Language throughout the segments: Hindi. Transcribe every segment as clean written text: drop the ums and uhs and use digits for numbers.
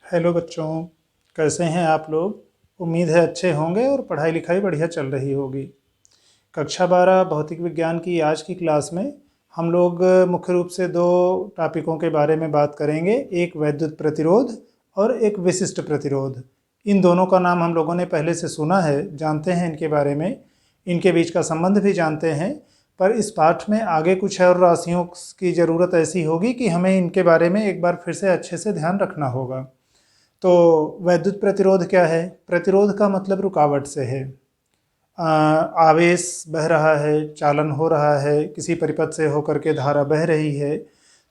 हेलो बच्चों, कैसे हैं आप लोग। उम्मीद है अच्छे होंगे और पढ़ाई लिखाई बढ़िया चल रही होगी। कक्षा 12 भौतिक विज्ञान की आज की क्लास में हम लोग मुख्य रूप से दो टॉपिकों के बारे में बात करेंगे। एक वैद्युत प्रतिरोध और एक विशिष्ट प्रतिरोध। इन दोनों का नाम हम लोगों ने पहले से सुना है, जानते हैं इनके बारे में, इनके बीच का संबंध भी जानते हैं। पर इस पाठ में आगे कुछ और राशियों की ज़रूरत ऐसी होगी कि हमें इनके बारे में एक बार फिर से अच्छे से ध्यान रखना होगा। तो वैद्युत प्रतिरोध क्या है? प्रतिरोध का मतलब रुकावट से है। आवेश बह रहा है, चालन हो रहा है, किसी परिपथ से होकर के धारा बह रही है,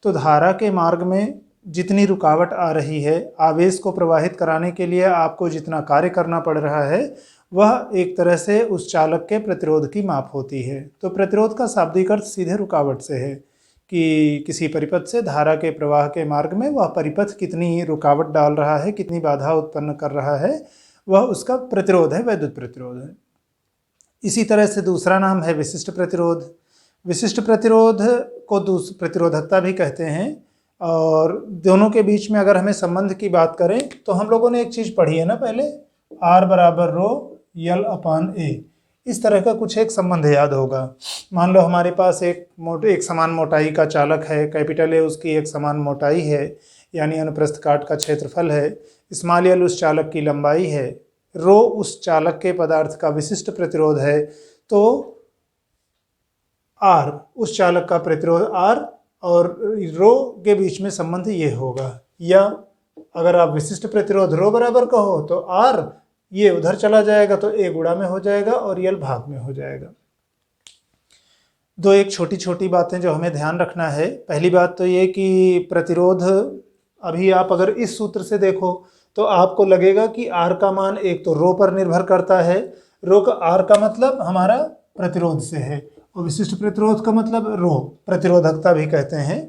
तो धारा के मार्ग में जितनी रुकावट आ रही है, आवेश को प्रवाहित कराने के लिए आपको जितना कार्य करना पड़ रहा है, वह एक तरह से उस चालक के प्रतिरोध की माप होती है। तो प्रतिरोध का शाब्दिक अर्थ सीधे रुकावट से है कि किसी परिपथ से धारा के प्रवाह के मार्ग में वह परिपथ कितनी रुकावट डाल रहा है, कितनी बाधा उत्पन्न कर रहा है, वह उसका प्रतिरोध है, वैद्युत प्रतिरोध है। इसी तरह से दूसरा नाम है विशिष्ट प्रतिरोध। विशिष्ट प्रतिरोध को प्रतिरोधकता भी कहते हैं। और दोनों के बीच में अगर हमें संबंध की बात करें तो हम लोगों ने एक चीज़ पढ़ी है ना पहले, R बराबर रो यल अपान ए। इस तरह का कुछ एक संबंध याद होगा। मान लो हमारे पास एक समान मोटाई का चालक है, कैपिटल ए उसकी एक समान मोटाई है, यानी अनुप्रस्थ काट का क्षेत्रफल है, स्मॉल एल उस चालक की लंबाई है, रो उस चालक के पदार्थ का विशिष्ट प्रतिरोध है, तो आर उस चालक का प्रतिरोध आर और रो के बीच में संबंध ये होगा। या अगर आप विशिष्ट प्रतिरोध रो बराबर कहो तो आर ये उधर चला जाएगा तो ए गुणा में हो जाएगा और यल भाग में हो जाएगा। दो एक छोटी छोटी बातें जो हमें ध्यान रखना है। पहली बात तो ये कि प्रतिरोध, अभी आप अगर इस सूत्र से देखो तो आपको लगेगा कि आर का मान एक तो रो पर निर्भर करता है, रो का आर का मतलब हमारा प्रतिरोध से है, और विशिष्ट प्रतिरोध का मतलब रो प्रतिरोधकता भी कहते हैं।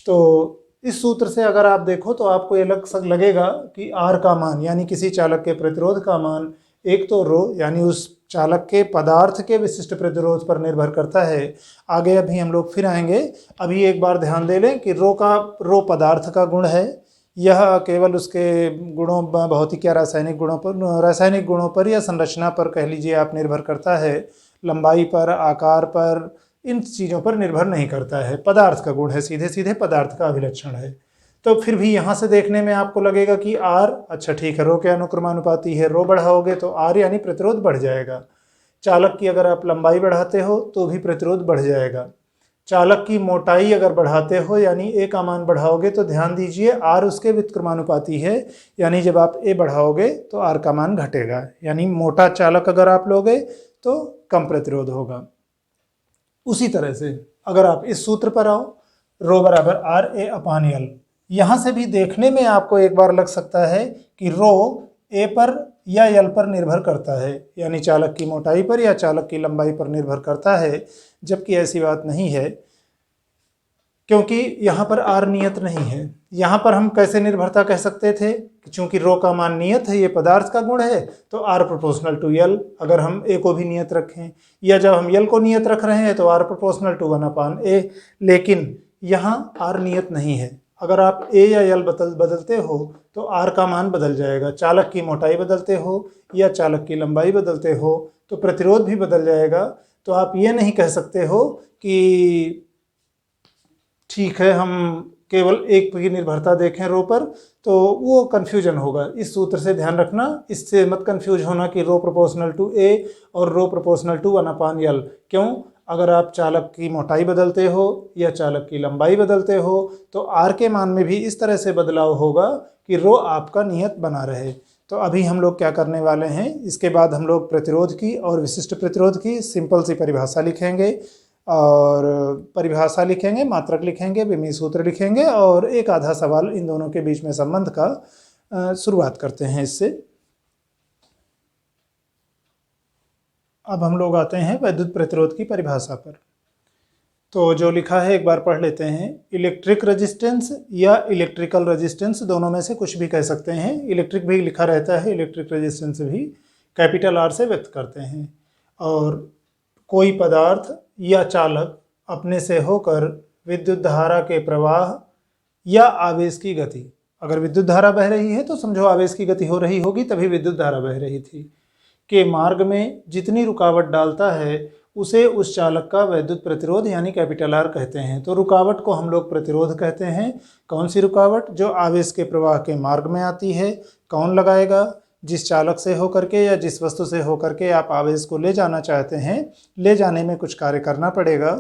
तो इस सूत्र से अगर आप देखो तो आपको ये लगेगा कि आर का मान यानी किसी चालक के प्रतिरोध का मान एक तो रो यानी उस चालक के पदार्थ के विशिष्ट प्रतिरोध पर निर्भर करता है। आगे अभी हम लोग फिर आएंगे। अभी एक बार ध्यान दे लें कि रो पदार्थ का गुण है। यह केवल उसके गुणों, भौतिक या रासायनिक गुणों पर या संरचना पर कह लीजिए आप निर्भर करता है, लंबाई पर, आकार पर, इन चीज़ों पर निर्भर नहीं करता है। पदार्थ का गुण है, सीधे सीधे पदार्थ का अभिलक्षण है। तो फिर भी यहाँ से देखने में आपको लगेगा कि आर, अच्छा ठीक है, रो के अनुक्रमानुपाती है, रो बढ़ाओगे तो आर यानी प्रतिरोध बढ़ जाएगा। चालक की अगर आप लंबाई बढ़ाते हो तो भी प्रतिरोध बढ़ जाएगा। चालक की मोटाई अगर बढ़ाते हो यानी ए का मान बढ़ाओगे तो ध्यान दीजिए आर उसके व्युत्क्रमानुपाती है, यानी जब आप ए बढ़ाओगे तो आर का मान घटेगा, यानी मोटा चालक अगर आप लोगे तो कम प्रतिरोध होगा। उसी तरह से अगर आप इस सूत्र पर आओ, रो बराबर आर ए अपान यल, यहाँ से भी देखने में आपको एक बार लग सकता है कि रो ए पर या यल पर निर्भर करता है, यानी चालक की मोटाई पर या चालक की लंबाई पर निर्भर करता है, जबकि ऐसी बात नहीं है, क्योंकि यहाँ पर आर नियत नहीं है। यहाँ पर हम कैसे निर्भरता कह सकते थे कि चूंकि रो का मान नियत है, ये पदार्थ का गुण है, तो आर प्रोपोर्शनल टू यल अगर हम ए को भी नियत रखें, या जब हम यल को नियत रख रहे हैं तो आर प्रोपोर्शनल टू 1 अपान ए। लेकिन यहाँ आर नियत नहीं है। अगर आप ए या यल बदलते हो तो आर का मान बदल जाएगा। चालक की मोटाई बदलते हो या चालक की लंबाई बदलते हो तो प्रतिरोध भी बदल जाएगा। तो आप ये नहीं कह सकते हो कि ठीक है हम केवल एक की निर्भरता देखें रो पर, तो वो कन्फ्यूजन होगा। इस सूत्र से ध्यान रखना, इससे मत कन्फ्यूज होना कि रो प्रोपोर्शनल टू ए और रो प्रोपोर्शनल टू 1 अपान यल। क्यों? अगर आप चालक की मोटाई बदलते हो या चालक की लंबाई बदलते हो तो आर के मान में भी इस तरह से बदलाव होगा कि रो आपका नियत बना रहे। तो अभी हम लोग क्या करने वाले हैं, इसके बाद हम लोग प्रतिरोध की और विशिष्ट प्रतिरोध की सिंपल सी परिभाषा लिखेंगे, और परिभाषा लिखेंगे, मात्रक लिखेंगे, विमीय सूत्र लिखेंगे, और एक आधा सवाल इन दोनों के बीच में संबंध का शुरुआत करते हैं इससे। अब हम लोग आते हैं वैद्युत प्रतिरोध की परिभाषा पर। तो जो लिखा है एक बार पढ़ लेते हैं। इलेक्ट्रिक रेजिस्टेंस या इलेक्ट्रिकल रेजिस्टेंस, दोनों में से कुछ भी कह सकते हैं। इलेक्ट्रिक भी लिखा रहता है, इलेक्ट्रिक रेजिस्टेंस भी कैपिटल आर से व्यक्त करते हैं। और कोई पदार्थ या चालक अपने से होकर विद्युत धारा के प्रवाह या आवेश की गति अगर विद्युत धारा बह रही है तो समझो आवेश की गति हो रही होगी, तभी विद्युत धारा बह रही थी। के मार्ग में जितनी रुकावट डालता है उसे उस चालक का वैद्युत प्रतिरोध यानी कैपिटल आर कहते हैं। तो रुकावट को हम लोग प्रतिरोध कहते हैं। कौन सी रुकावट? जो आवेश के प्रवाह के मार्ग में आती है। कौन लगाएगा? जिस चालक से होकर के या जिस वस्तु से होकर के आप आवेश को ले जाना चाहते हैं, ले जाने में कुछ कार्य करना पड़ेगा,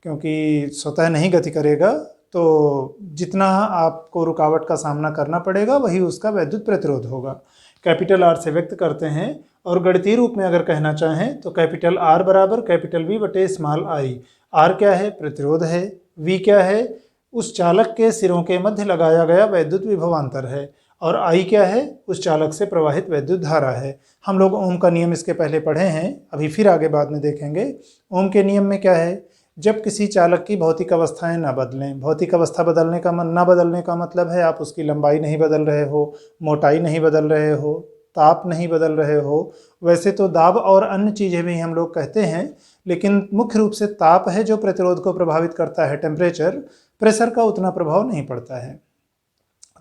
क्योंकि स्वतः नहीं गति करेगा। तो जितना आपको रुकावट का सामना करना पड़ेगा वही उसका वैद्युत प्रतिरोध होगा। कैपिटल आर से व्यक्त करते हैं। और गणितीय रूप में अगर कहना चाहें तो कैपिटल आर बराबर कैपिटल वी बटे स्मॉल आई। आर क्या है? प्रतिरोध है। वी क्या है? उस चालक के सिरों के मध्य लगाया गया वैद्युत विभवांतर है। और आई क्या है? उस चालक से प्रवाहित वैद्युत धारा है। हम लोग ओम का नियम इसके पहले पढ़े हैं, अभी फिर आगे बाद में देखेंगे। ओम के नियम में क्या है? जब किसी चालक की भौतिक अवस्थाएं ना बदलें, भौतिक अवस्था ना बदलने का मतलब है आप उसकी लंबाई नहीं बदल रहे हो, मोटाई नहीं बदल रहे हो, ताप नहीं बदल रहे हो। वैसे तो दाब और अन्य चीज़ें भी हम लोग कहते हैं, लेकिन मुख्य रूप से ताप है जो प्रतिरोध को प्रभावित करता है। टेम्परेचर, प्रेशर का उतना प्रभाव नहीं पड़ता है।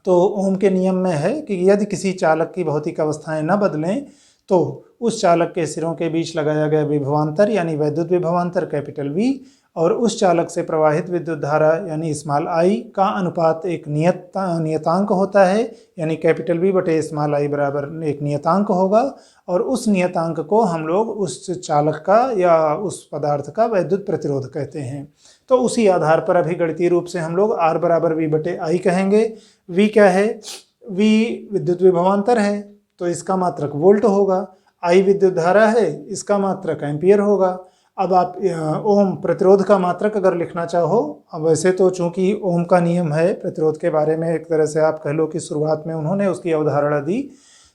तो ओम के नियम में है कि यदि किसी चालक की भौतिक अवस्थाएं न बदलें तो उस चालक के सिरों के बीच लगाया गया विभवांतर यानी वैद्युत विभवांतर कैपिटल वी और उस चालक से प्रवाहित विद्युत धारा यानी स्मॉल आई का अनुपात एक नियतांक होता है, यानी कैपिटल वी बटे स्मॉल आई बराबर एक नियतांक होगा। और उस नियतांक को हम लोग उस चालक का या उस पदार्थ का वैद्युत प्रतिरोध कहते हैं। तो उसी आधार पर अभी गणितीय रूप से हम लोग आर बराबर वी बटे आई कहेंगे। वी क्या है? वी विद्युत विभवांतर है तो इसका मात्रक वोल्ट होगा। आई विद्युत धारा है, इसका मात्रक एम्पियर होगा। अब आप ओम प्रतिरोध का मात्रक अगर लिखना चाहो, अब वैसे तो चूंकि ओम का नियम है प्रतिरोध के बारे में, एक तरह से आप कह लो कि शुरुआत में उन्होंने उसकी अवधारणा दी,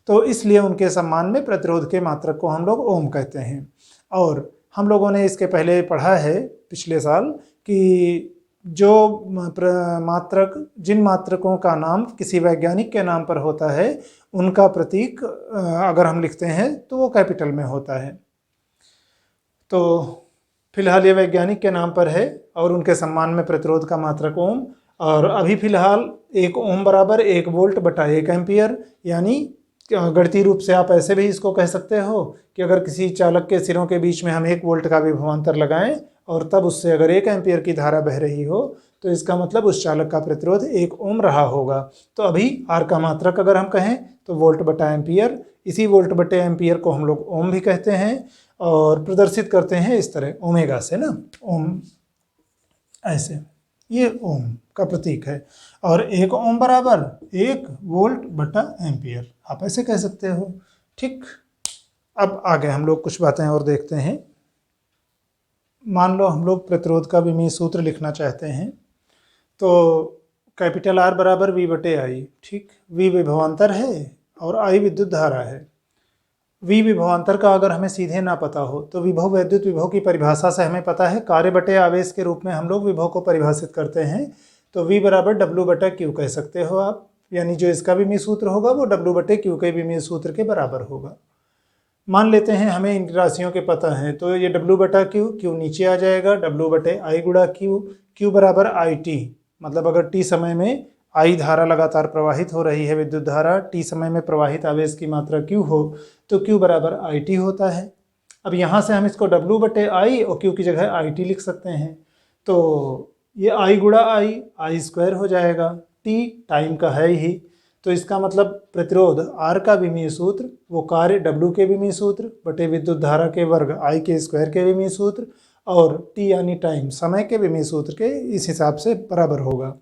तो इसलिए उनके सम्मान में प्रतिरोध के मात्रक को हम लोग ओम कहते हैं। और हम लोगों ने इसके पहले पढ़ा है पिछले साल कि जो मात्रक, जिन मात्रकों का नाम किसी वैज्ञानिक के नाम पर होता है उनका प्रतीक अगर हम लिखते हैं तो वो कैपिटल में होता है। तो फिलहाल ये वैज्ञानिक के नाम पर है और उनके सम्मान में प्रतिरोध का मात्रक ओम। और अभी फिलहाल एक ओम बराबर 1 वोल्ट बटा 1 एम्पियर, यानी गणितीय रूप से आप ऐसे भी इसको कह सकते हो कि अगर किसी चालक के सिरों के बीच में हम 1 वोल्ट का विभवांतर लगाएं और तब उससे अगर 1 एम्पियर की धारा बह रही हो तो इसका मतलब उस चालक का प्रतिरोध 1 ओम रहा होगा। तो अभी आर का मात्रक अगर हम कहें तो वोल्ट बटा एम्पियर, इसी वोल्ट बटे एम्पियर को हम लोग ओम भी कहते हैं और प्रदर्शित करते हैं इस तरह ओमेगा से ना, ओम ऐसे, ये ओम का प्रतीक है। और 1 ओम बराबर 1 वोल्ट बटा एम्पियर, आप ऐसे कह सकते हो। ठीक, अब आगे हम लोग कुछ बातें और देखते हैं। मान लो हम लोग प्रतिरोध का विमीय सूत्र लिखना चाहते हैं, तो कैपिटल आर बराबर वी बटे आई। ठीक, वी विभवांतर है और आई विद्युत धारा है। वी विभवांतर का अगर हमें सीधे ना पता हो तो विभव वैद्युत विभव की परिभाषा से हमें पता है कार्य बटे आवेश के रूप में हम लोग विभव को परिभाषित करते हैं। तो वी बराबर डब्ल्यू बटा क्यू कह सकते हो आप, यानी जो इसका विमीय सूत्र होगा वो डब्ल्यू बटे क्यू के विमीय सूत्र के बराबर होगा। मान लेते हैं हमें इन राशियों के पता हैं, तो ये डब्ल्यू बटा क्यू, क्यू नीचे आ जाएगा, डब्ल्यू बटे आई गुणा क्यू, क्यू बराबर आई टी। मतलब अगर टी समय में आई धारा लगातार प्रवाहित हो रही है, विद्युत धारा, टी समय में प्रवाहित आवेश की मात्रा क्यू हो तो क्यू बराबर आई टी होता है। अब यहाँ से हम इसको डब्ल्यू बटे आई और क्यू की जगह आई टी लिख सकते हैं। तो ये आई गुणा आई स्क्वायर हो जाएगा, टी टाइम का है ही। तो इसका मतलब प्रतिरोध आर का विमीय सूत्र वो कार्य डब्ल्यू के विमीय सूत्र बटे विद्युत धारा के वर्ग आई के स्क्वायर के विमीय सूत्र और टी यानी टाइम समय के विमीय सूत्र के इस हिसाब से बराबर होगा।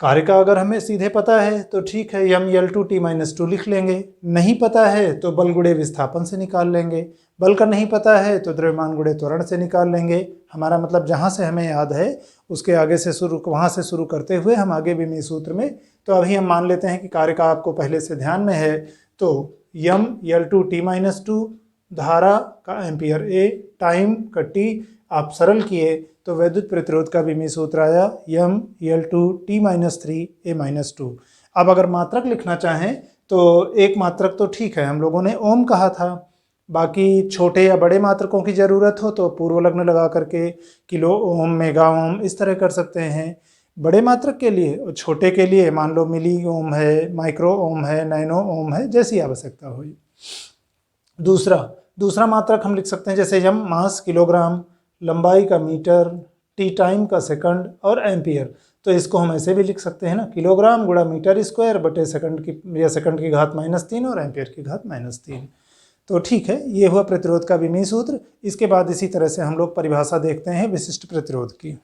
कार्य का अगर हमें सीधे पता है तो ठीक है, M L two T minus two लिख लेंगे। नहीं पता है तो बल गुणे विस्थापन से निकाल लेंगे। बल का नहीं पता है तो द्रव्यमान गुणे त्वरण से निकाल लेंगे। हमारा मतलब जहाँ से हमें याद है उसके आगे से वहाँ से शुरू करते हुए हम आगे विमीय सूत्र में। तो अभी हम मान लेते हैं कि कार्य का आपको पहले से ध्यान में है, तो M L two T minus two, धारा का एम्पियर ए, टाइम का टी, आप सरल किए तो वैद्युत प्रतिरोध का विमीय सूत्र आया M L two T minus three A minus two. अब अगर मात्रक लिखना चाहें तो एक मात्रक तो ठीक है, हम लोगों ने ओम कहा था, बाकी छोटे या बड़े मात्रकों की ज़रूरत हो तो पूर्व लग्न लगा करके किलो ओम, मेगा ओम इस तरह कर सकते हैं। बड़े मात्रक के लिए और छोटे के लिए मान लो मिली ओम है, माइक्रो ओम है, नैनो ओम है, जैसी आवश्यकता हो। दूसरा मात्रक हम लिख सकते हैं जैसे एम मास किलोग्राम, लंबाई का मीटर, टी टाइम का सेकंड और एम्पियर। तो इसको हम ऐसे भी लिख सकते हैं ना, किलोग्राम गुणा मीटर स्क्वायर बटे सेकंड की, या सेकंड की घात -3 और एम्पियर की घात -3। तो ठीक है, ये हुआ प्रतिरोध का विमीय सूत्र। इसके बाद इसी तरह से हम लोग परिभाषा देखते हैं विशिष्ट प्रतिरोध की।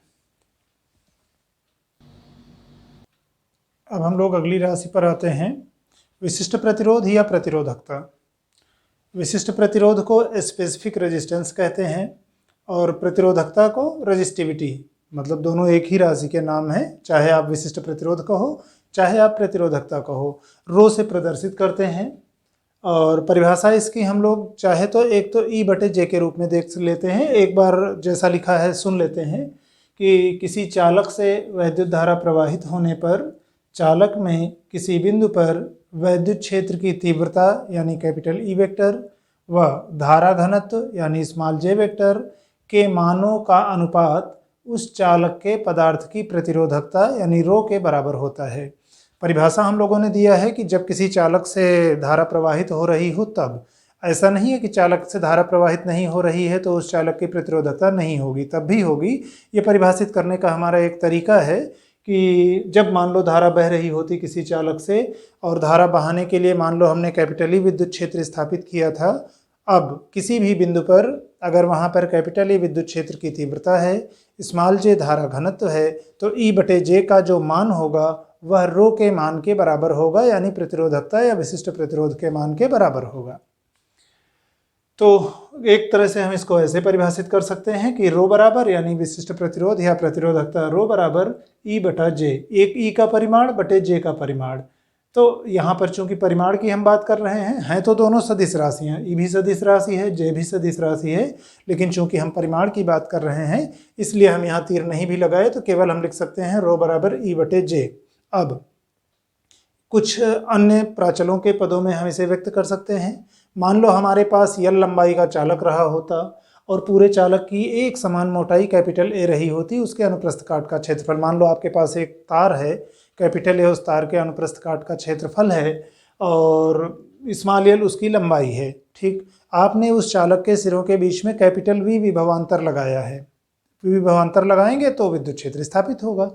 अब हम लोग अगली राशि पर आते हैं, विशिष्ट प्रतिरोध या प्रतिरोधकता। विशिष्ट प्रतिरोध को स्पेसिफिक रेजिस्टेंस कहते हैं और प्रतिरोधकता को रेजिस्टिविटी, मतलब दोनों एक ही राशि के नाम हैं, चाहे आप विशिष्ट प्रतिरोध कहो चाहे आप प्रतिरोधकता कहो, रो से प्रदर्शित करते हैं। और परिभाषा इसकी हम लोग चाहे तो एक तो ई बटे जे के रूप में देख लेते हैं। एक बार जैसा लिखा है सुन लेते हैं कि किसी चालक से वैद्युत धारा प्रवाहित होने पर चालक में किसी बिंदु पर वैद्युत क्षेत्र की तीव्रता यानी कैपिटल ई वेक्टर व धारा घनत्व यानी स्मॉल जे वेक्टर के मानों का अनुपात उस चालक के पदार्थ की प्रतिरोधकता यानी रो के बराबर होता है। परिभाषा हम लोगों ने दिया है कि जब किसी चालक से धारा प्रवाहित हो रही हो तब, ऐसा नहीं है कि चालक से धारा प्रवाहित नहीं हो रही है तो उस चालक की प्रतिरोधकता नहीं होगी, तब भी होगी। ये परिभाषित करने का हमारा एक तरीका है कि जब मान लो धारा बह रही होती किसी चालक से और धारा बहाने के लिए मान लो हमने कैपिटल ई विद्युत क्षेत्र स्थापित किया था। अब किसी भी बिंदु पर अगर वहाँ पर कैपिटल ई विद्युत क्षेत्र की तीव्रता है, स्मॉल जे धारा घनत्व है, तो ई बटे जे का जो मान होगा वह रो के मान के बराबर होगा, यानी प्रतिरोधकता या विशिष्ट प्रतिरोध के मान के बराबर होगा। तो एक तरह से हम इसको ऐसे परिभाषित कर सकते हैं कि रो बराबर यानी विशिष्ट प्रतिरोध या प्रतिरोधकता रो बराबर ई बटा जे, एक ई का परिमाण बटे जे का परिमाण। तो यहाँ पर चूंकि परिमाण की हम बात कर रहे हैं तो दोनों सदिश राशियाँ, ई भी सदिश राशि है, जे भी सदिश राशि है, लेकिन चूंकि हम परिमाण की बात कर रहे हैं इसलिए हम यहाँ तीर नहीं भी लगाए, तो केवल हम लिख सकते हैं रो बराबर ई बटे जे। अब कुछ अन्य प्राचलों के पदों में हम इसे व्यक्त कर सकते हैं। मान लो हमारे पास यल लंबाई का चालक रहा होता और पूरे चालक की एक समान मोटाई कैपिटल ए रही होती, उसके अनुप्रस्थ काट का क्षेत्रफल, मान लो आपके पास एक तार है, कैपिटल ए उस तार के अनुप्रस्थ काट का क्षेत्रफल है और स्मॉल एल उसकी लंबाई है। ठीक, आपने उस चालक के सिरों के बीच में कैपिटल वी विभवांतर लगाया है। विभवांतर लगाएंगे तो विद्युत क्षेत्र स्थापित होगा।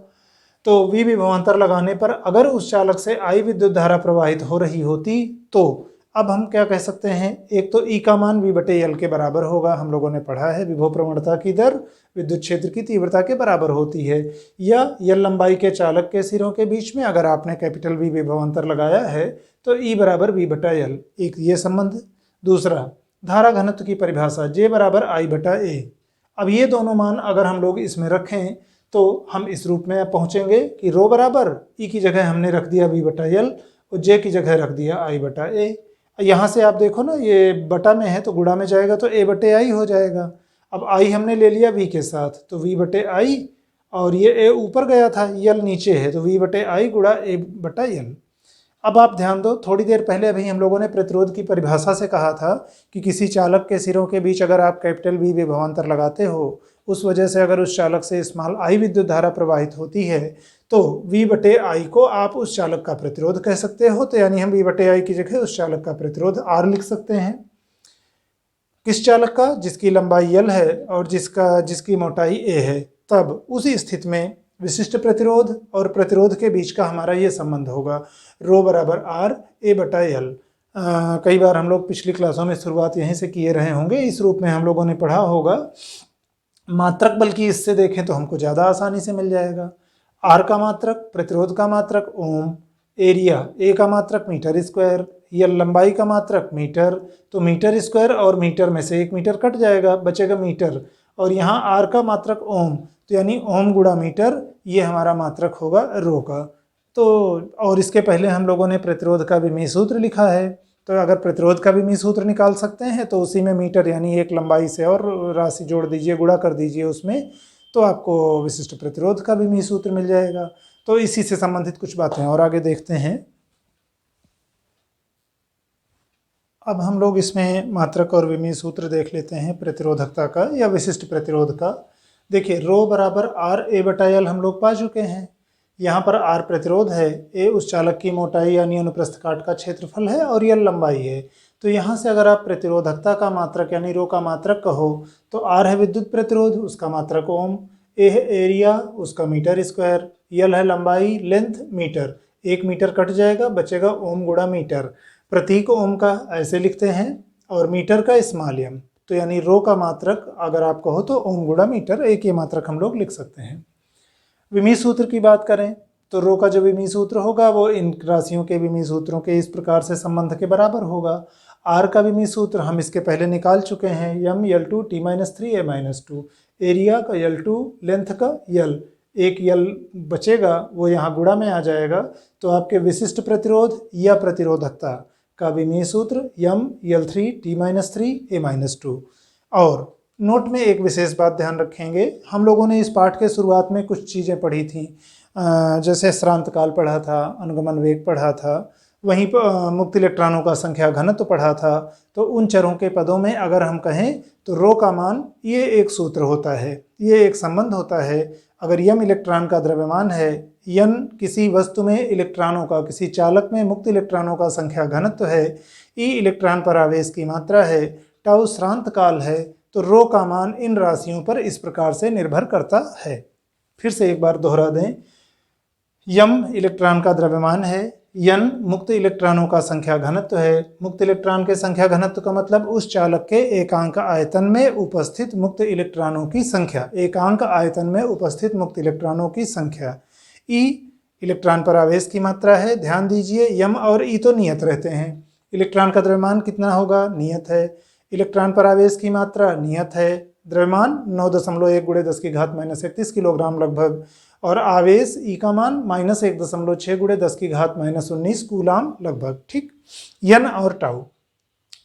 तो वी विभवांतर लगाने पर अगर उस चालक से आई विद्युत धारा प्रवाहित हो रही होती तो अब हम क्या कह सकते हैं, एक तो ई का मान वी बटे यल के बराबर होगा, हम लोगों ने पढ़ा है विभव प्रवणता की दर विद्युत क्षेत्र की तीव्रता के बराबर होती है, या यल लंबाई के चालक के सिरों के बीच में अगर आपने कैपिटल वी विभवांतर लगाया है तो ई बराबर वी बटा यल, एक ये संबंध। दूसरा, धारा घनत्व की परिभाषा जे बराबर आई बटा ए। अब ये दोनों मान अगर हम लोग इसमें रखें तो हम इस रूप में पहुंचेंगे कि रो बराबर ई की जगह हमने रख दिया वी बटा यल और जे की जगह रख दिया आई बटा ए। यहाँ से आप देखो ना, ये बटा में है तो गुणा में जाएगा तो ए बटे आई हो जाएगा। अब आई हमने ले लिया वी के साथ तो वी बटे आई, और ये ए ऊपर गया था यल नीचे है तो वी बटे आई गुणा ए बटा यल। अब आप ध्यान दो, थोड़ी देर पहले अभी हम लोगों ने प्रतिरोध की परिभाषा से कहा था कि किसी चालक के सिरों के बीच अगर आप कैपिटल वी विभवांतर लगाते हो, उस वजह से अगर उस चालक से स्मॉल आई विद्युत धारा प्रवाहित होती है तो वी बटे आई को आप उस चालक का प्रतिरोध कह सकते हो। तो यानी हम वी बटे आई की जगह उस चालक का प्रतिरोध आर लिख सकते हैं। किस चालक का? जिसकी लंबाई यल है और जिसकी मोटाई ए है। तब उसी स्थिति में विशिष्ट प्रतिरोध और प्रतिरोध के बीच का हमारा ये संबंध होगा, रो बराबर आर ए बटा यल। कई बार हम लोग पिछली क्लासों में शुरुआत यहीं से किए रहे होंगे, इस रूप में हम लोगों ने पढ़ा होगा मात्रक, बल्कि इससे देखें तो हमको ज़्यादा आसानी से मिल जाएगा। आर का मात्रक, प्रतिरोध का मात्रक ओम, एरिया ए का मात्रक मीटर स्क्वायर, या लंबाई का मात्रक मीटर, तो मीटर स्क्वायर और मीटर में से 1 मीटर कट जाएगा, बचेगा मीटर, और यहाँ आर का मात्रक ओम, तो यानी ओम गुणा मीटर, ये हमारा मात्रक होगा रो का। तो और इसके पहले हम लोगों ने प्रतिरोध का विमीय सूत्र लिखा है, तो अगर प्रतिरोध का विमीय सूत्र निकाल सकते हैं तो उसी में मीटर यानी एक लंबाई से और राशि जोड़ दीजिए, गुणा कर दीजिए उसमें, तो आपको विशिष्ट प्रतिरोध का विमीय सूत्र मिल जाएगा। तो इसी से संबंधित कुछ बातें और आगे देखते हैं। अब हम लोग इसमें मात्रक और विमीय सूत्र देख लेते हैं प्रतिरोधकता का या विशिष्ट प्रतिरोध का। देखिए, रो बराबर आर ए बटा यल हम लोग पा चुके हैं। यहाँ पर R प्रतिरोध है, A उस चालक की मोटाई यानी अनुप्रस्थ काट का क्षेत्रफल है और L लंबाई है। तो यहाँ से अगर आप प्रतिरोधकता का मात्रक यानी रो का मात्रक कहो तो R है विद्युत प्रतिरोध, उसका मात्रक ओम, A है एरिया, उसका मीटर स्क्वायर, L है लंबाई लेंथ मीटर, 1 मीटर कट जाएगा, बचेगा ओम गुणा मीटर। प्रतीक ओम का ऐसे लिखते हैं और मीटर का स्मॉल एम। तो यानी रो का मात्रक अगर आप कहो तो ओम गुणा मीटर, एक ये मात्रक हम लोग लिख सकते हैं। विमीय सूत्र की बात करें तो रो का जो विमीय सूत्र होगा वो इन राशियों के विमीय सूत्रों के इस प्रकार से संबंध के बराबर होगा। आर का विमीय सूत्र हम इसके पहले निकाल चुके हैं, यम L2 T-3 A-2, एरिया का L2, लेंथ का L, एक L बचेगा वो यहाँ गुणा में आ जाएगा। तो आपके विशिष्ट प्रतिरोध या प्रतिरोधकता का विमीय सूत्र यम L3 T-3 A-2। और नोट में एक विशेष बात ध्यान रखेंगे, हम लोगों ने इस पाठ के शुरुआत में कुछ चीज़ें पढ़ी थी, जैसे श्रांत काल पढ़ा था, अनुगमन वेग पढ़ा था, वहीं पर मुक्त इलेक्ट्रॉनों का संख्या घनत्व पढ़ा था। तो उन चरों के पदों में अगर हम कहें तो रो का मान ये एक सूत्र होता है, ये एक संबंध होता है। अगर यम इलेक्ट्रॉन का द्रव्यमान है, यन किसी वस्तु में इलेक्ट्रॉनों का, किसी चालक में मुक्त इलेक्ट्रॉनों का संख्या घनत्व है, ई इलेक्ट्रॉन पर आवेश की मात्रा है, टाउ श्रांत काल है, तो रो का मान इन राशियों पर इस प्रकार से निर्भर करता है। फिर से एक बार दोहरा दें, यम इलेक्ट्रॉन का द्रव्यमान है, यन मुक्त इलेक्ट्रॉनों का संख्या घनत्व है। मुक्त इलेक्ट्रॉन के संख्या घनत्व का मतलब उस चालक के एकांक आयतन में उपस्थित मुक्त इलेक्ट्रॉनों की संख्या, एकांक आयतन में उपस्थित मुक्त इलेक्ट्रॉनों की संख्या। ई इलेक्ट्रॉन पर आवेश की मात्रा है। ध्यान दीजिए यम और ई तो नियत रहते हैं, इलेक्ट्रॉन का द्रव्यमान कितना होगा नियत है, इलेक्ट्रॉन पर आवेश की मात्रा नियत है। द्रव्यमान 9.1 × 10⁻31 किलोग्राम लगभग, और आवेश ई का मान -1.6 × 10⁻19 कूलाम लगभग। ठीक, यन और टाउ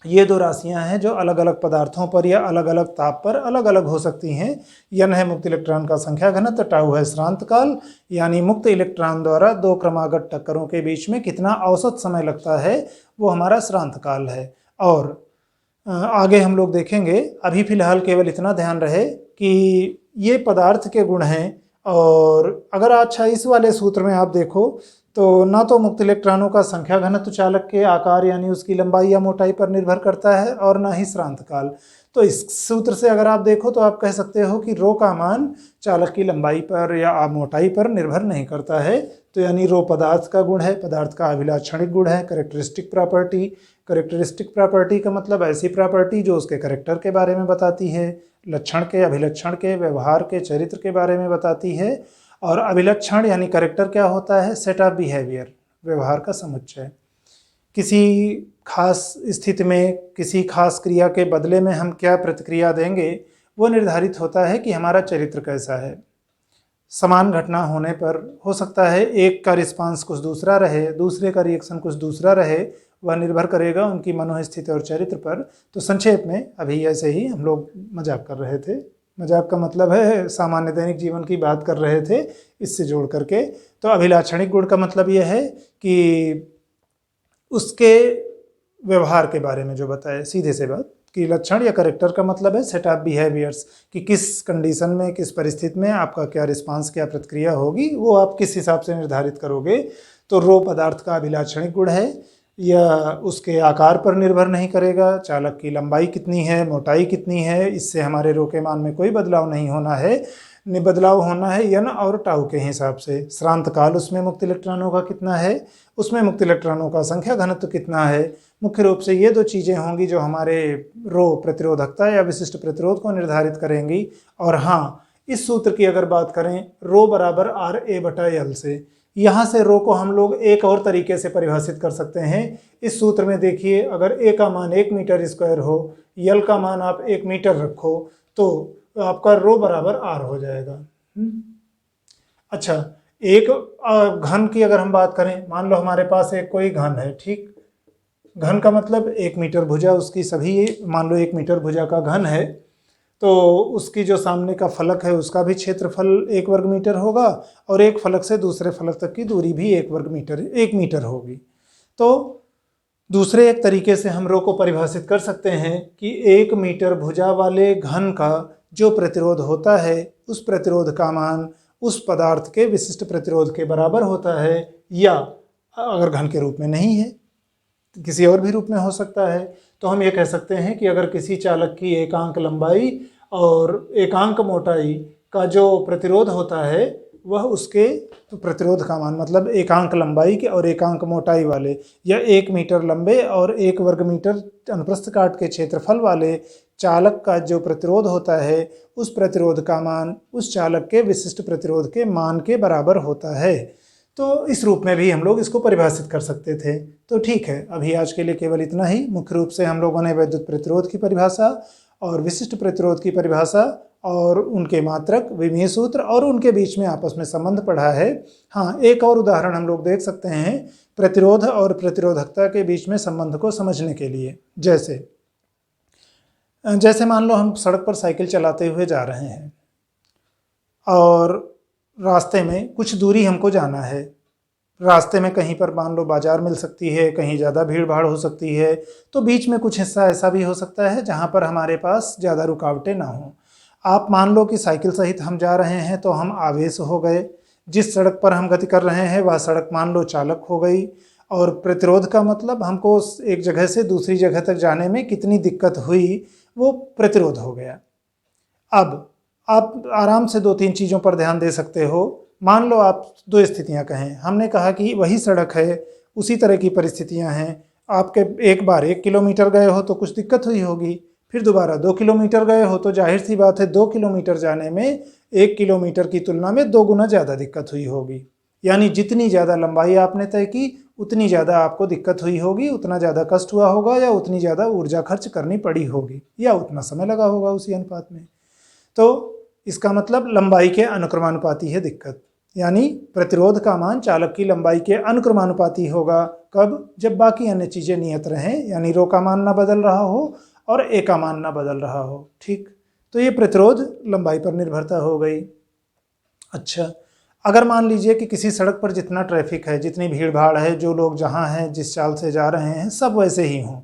ये दो राशियां हैं जो अलग अलग पदार्थों पर या अलग अलग ताप पर अलग अलग हो सकती हैं। यन है मुक्त इलेक्ट्रॉन का संख्या घनत्व, टाउ है श्रांत काल यानी मुक्त इलेक्ट्रॉन द्वारा दो क्रमागत टक्करों के बीच में कितना औसत समय लगता है वो हमारा श्रांत काल है। और आगे हम लोग देखेंगे, अभी फिलहाल केवल इतना ध्यान रहे कि ये पदार्थ के गुण हैं। और अगर अच्छा इस वाले सूत्र में आप देखो तो ना तो मुक्त इलेक्ट्रॉनों का संख्या घनत्व चालक के आकार यानी उसकी लंबाई या मोटाई पर निर्भर करता है और ना ही श्रांत काल। तो इस सूत्र से अगर आप देखो तो आप कह सकते हो कि रो का मान चालक की लंबाई पर या मोटाई पर निर्भर नहीं करता है। तो यानी रो पदार्थ का गुण है, पदार्थ का अभिलाक्षणिक गुण है, करेक्टरिस्टिक प्रॉपर्टी। करेक्टरिस्टिक प्रॉपर्टी का मतलब ऐसी प्रॉपर्टी जो उसके करेक्टर के बारे में बताती है, लक्षण के, अभिलक्षण के, व्यवहार के, चरित्र के बारे में बताती है। और अभिलक्षण यानी करेक्टर क्या होता है, सेट ऑफ बिहेवियर, व्यवहार का समुच्चय। किसी खास स्थिति में किसी खास क्रिया के बदले में हम क्या प्रतिक्रिया देंगे वो निर्धारित होता है कि हमारा चरित्र कैसा है। समान घटना होने पर हो सकता है एक का रिस्पांस कुछ दूसरा रहे, दूसरे का रिएक्शन कुछ दूसरा रहे, वह निर्भर करेगा उनकी मनोस्थिति और चरित्र पर। तो संक्षेप में अभी ऐसे ही हम लोग मजाक कर रहे थे, मजाक का मतलब है सामान्य दैनिक जीवन की बात कर रहे थे इससे जोड़ करके। तो अभिलाक्षणिक गुण का मतलब यह है कि उसके व्यवहार के बारे में जो बताए, सीधे से बात कि लक्षण या करेक्टर का मतलब है सेट ऑफ बिहेवियर्स, कि किस कंडीशन में, किस परिस्थिति में आपका क्या रिस्पांस, क्या प्रतिक्रिया होगी, वो आप किस हिसाब से निर्धारित करोगे। तो रो पदार्थ का अभिलाक्षणिक गुण है, यह उसके आकार पर निर्भर नहीं करेगा, चालक की लंबाई कितनी है, मोटाई कितनी है, इससे हमारे रो के मान में कोई बदलाव नहीं होना है। बदलाव होना है यन और टाउ के हिसाब से। श्रांत काल उसमें मुक्त इलेक्ट्रॉनों का कितना है, उसमें मुक्त इलेक्ट्रॉनों का संख्या घनत्व कितना है। मुख्य रूप से ये दो चीज़ें होंगी जो हमारे रो प्रतिरोधकता या विशिष्ट प्रतिरोध को निर्धारित करेंगी। और हाँ, इस सूत्र की अगर बात करें रो बराबर RA/L से, यहाँ से रो को हम लोग एक और तरीके से परिभाषित कर सकते हैं। इस सूत्र में देखिए, अगर A का मान 1 मीटर स्क्वायर हो, L का मान आप 1 मीटर रखो, तो आपका रो बराबर R हो जाएगा। अच्छा, एक घन की अगर हम बात करें, मान लो हमारे पास एक कोई घन है, ठीक, घन का मतलब 1 मीटर भुजा उसकी, सभी मान लो 1 मीटर भुजा का घन है, तो उसकी जो सामने का फलक है उसका भी क्षेत्रफल 1 वर्ग मीटर होगा और एक फलक से दूसरे फलक तक की दूरी भी 1 मीटर होगी। तो दूसरे एक तरीके से हम रो को परिभाषित कर सकते हैं कि 1 मीटर भुजा वाले घन का जो प्रतिरोध होता है उस प्रतिरोध का मान उस पदार्थ के विशिष्ट प्रतिरोध के बराबर होता है, या अगर घन के रूप में नहीं है किसी और भी रूप में हो सकता है, तो हम ये कह सकते हैं कि अगर किसी चालक की एकांक लंबाई और एकांक मोटाई का जो प्रतिरोध होता है वह उसके प्रतिरोध का मान, मतलब एकांक लंबाई के और एकांक मोटाई वाले, या 1 मीटर लंबे और 1 वर्ग मीटर अनुप्रस्थ काट के क्षेत्रफल वाले चालक का जो प्रतिरोध होता है उस प्रतिरोध का मान उस चालक के विशिष्ट प्रतिरोध के मान के बराबर होता है। तो इस रूप में भी हम लोग इसको परिभाषित कर सकते थे। तो ठीक है, अभी आज के लिए केवल इतना ही। मुख्य रूप से हम लोगों ने वैद्युत प्रतिरोध की परिभाषा और विशिष्ट प्रतिरोध की परिभाषा और उनके मात्रक, विमीय सूत्र और उनके बीच में आपस में संबंध पढ़ा है। हाँ, एक और उदाहरण हम लोग देख सकते हैं प्रतिरोध और प्रतिरोधकता के बीच में संबंध को समझने के लिए। जैसे मान लो हम सड़क पर साइकिल चलाते हुए जा रहे हैं और रास्ते में कुछ दूरी हमको जाना है। रास्ते में कहीं पर मान लो बाजार मिल सकती है, कहीं ज़्यादा भीड़ भाड़ हो सकती है, तो बीच में कुछ हिस्सा ऐसा भी हो सकता है जहाँ पर हमारे पास ज़्यादा रुकावटें ना हों। आप मान लो कि साइकिल सहित हम जा रहे हैं तो हम आवेश हो गए। जिस सड़क पर हम गति कर रहे हैं वह सड़क मान लो चालक हो गई, और प्रतिरोध का मतलब हमको एक जगह से दूसरी जगह तक जाने में कितनी दिक्कत हुई वो प्रतिरोध हो गया। अब आप आराम से 2-3 चीज़ों पर ध्यान दे सकते हो। मान लो आप 2 स्थितियां कहें, हमने कहा कि वही सड़क है, उसी तरह की परिस्थितियां हैं। आपके एक बार 1 किलोमीटर गए हो तो कुछ दिक्कत हुई होगी, फिर दोबारा 2 किलोमीटर गए हो तो जाहिर सी बात है 2 किलोमीटर जाने में 1 किलोमीटर की तुलना में 2 गुना ज़्यादा दिक्कत हुई होगी। यानी जितनी ज़्यादा लंबाई आपने तय की उतनी ज़्यादा आपको दिक्कत हुई होगी, उतना ज़्यादा कष्ट हुआ होगा, या उतनी ज़्यादा ऊर्जा खर्च करनी पड़ी होगी, या उतना समय लगा होगा उसी अनुपात में। तो इसका मतलब लंबाई के अनुक्रमानुपाती है दिक्कत, यानी प्रतिरोध का मान चालक की लंबाई के अनुक्रमानुपाती होगा। कब? जब बाकी अन्य चीज़ें नियत रहें, यानी रो का मान ना बदल रहा हो और ए का मान ना बदल रहा हो। ठीक, तो ये प्रतिरोध लंबाई पर निर्भरता हो गई। अच्छा, अगर मान लीजिए कि किसी सड़क पर जितना ट्रैफिक है, जितनी भीड़ भाड़ है, जो लोग जहाँ हैं, जिस चाल से जा रहे हैं, सब वैसे ही हों,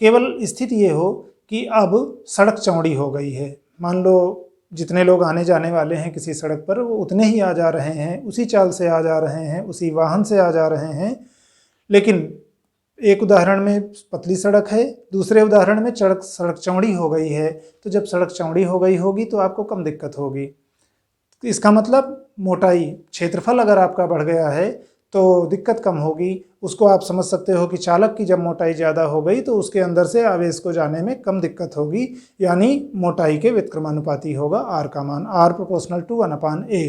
केवल स्थिति ये हो कि अब सड़क चौड़ी हो गई है। मान लो जितने लोग आने जाने वाले हैं किसी सड़क पर वो उतने ही आ जा रहे हैं, उसी चाल से आ जा रहे हैं, उसी वाहन से आ जा रहे हैं। लेकिन एक उदाहरण में पतली सड़क है, दूसरे उदाहरण में सड़क चौड़ी हो गई है। तो जब सड़क चौड़ी हो गई होगी तो आपको कम दिक्कत होगी। इसका मतलब मोटाई, क्षेत्रफल अगर आपका बढ़ गया है तो दिक्कत कम होगी। उसको आप समझ सकते हो कि चालक की जब मोटाई ज़्यादा हो गई तो उसके अंदर से आवेश को जाने में कम दिक्कत होगी, यानी मोटाई के व्युत्क्रमानुपाती होगा आर का मान, R proportional to 1/A।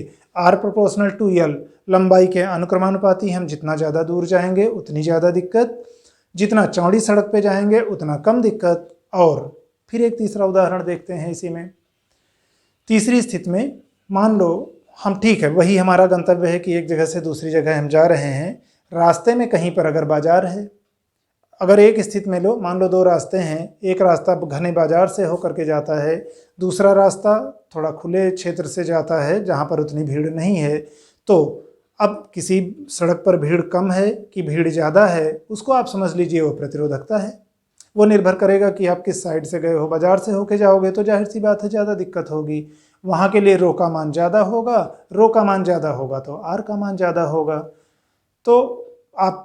R proportional to L, लंबाई के अनुक्रमानुपाती, हम जितना ज़्यादा दूर जाएंगे उतनी ज़्यादा दिक्कत, जितना चौड़ी सड़क पे जाएंगे उतना कम दिक्कत। और फिर एक तीसरा उदाहरण देखते हैं इसी में। तीसरी स्थिति में मान लो हम, ठीक है, वही हमारा गंतव्य है कि एक जगह से दूसरी जगह हम जा रहे हैं, रास्ते में कहीं पर अगर बाजार है। अगर एक स्थिति में लो, मान लो 2 रास्ते हैं, एक रास्ता घने बाजार से होकर के जाता है, दूसरा रास्ता थोड़ा खुले क्षेत्र से जाता है जहाँ पर उतनी भीड़ नहीं है। तो अब किसी सड़क पर भीड़ कम है कि भीड़ ज़्यादा है, उसको आप समझ लीजिए वो प्रतिरोधकता है। वो निर्भर करेगा कि आप किस साइड से गए हो। बाजार से होके जाओगे तो जाहिर सी बात है ज़्यादा दिक्कत होगी, वहाँ के लिए रो का मान ज़्यादा होगा, रो का मान ज़्यादा होगा तो आर का मान ज़्यादा होगा। तो आप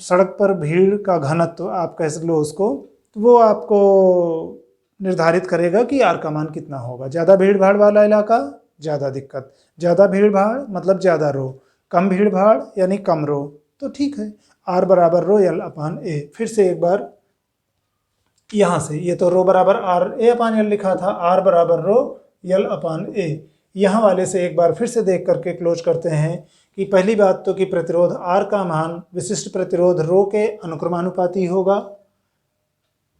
सड़क पर भीड़ का घनत्व आप कह लो उसको, तो वो आपको निर्धारित करेगा कि आर का मान कितना होगा। ज़्यादा भीड़ भाड़ वाला इलाका ज़्यादा दिक्कत, ज़्यादा भीड़ भाड़ मतलब ज़्यादा रो, कम भीड़ भाड़ यानी कम रो। तो ठीक है, आर बराबर रो L/A। फिर से एक बार यहाँ से, ये तो रो बराबर RA/L लिखा था, आर बराबर रो L/A। यहाँ वाले से एक बार फिर से देख करके क्लोज करते हैं कि पहली बात तो कि प्रतिरोध R का मान विशिष्ट प्रतिरोध रो के अनुक्रमानुपाती होगा।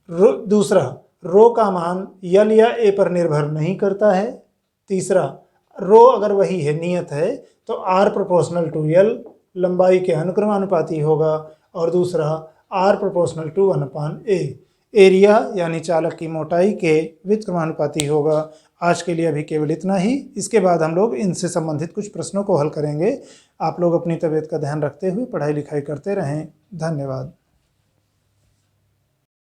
दूसरा, रो का मान L या A पर निर्भर नहीं करता है। तीसरा, रो अगर वही है, नियत है, तो R प्रोपोर्शनल टू L लंबाई के अनुक्रमानुपाती होगा। और दूसरा, R proportional to 1/A area यानी चालक की मोटाई के व्युत्क्रमानुपाती होगा। आज के लिए अभी केवल इतना ही। इसके बाद हम लोग इनसे संबंधित कुछ प्रश्नों को हल करेंगे। आप लोग अपनी तबीयत का ध्यान रखते हुए पढ़ाई लिखाई करते रहें। धन्यवाद।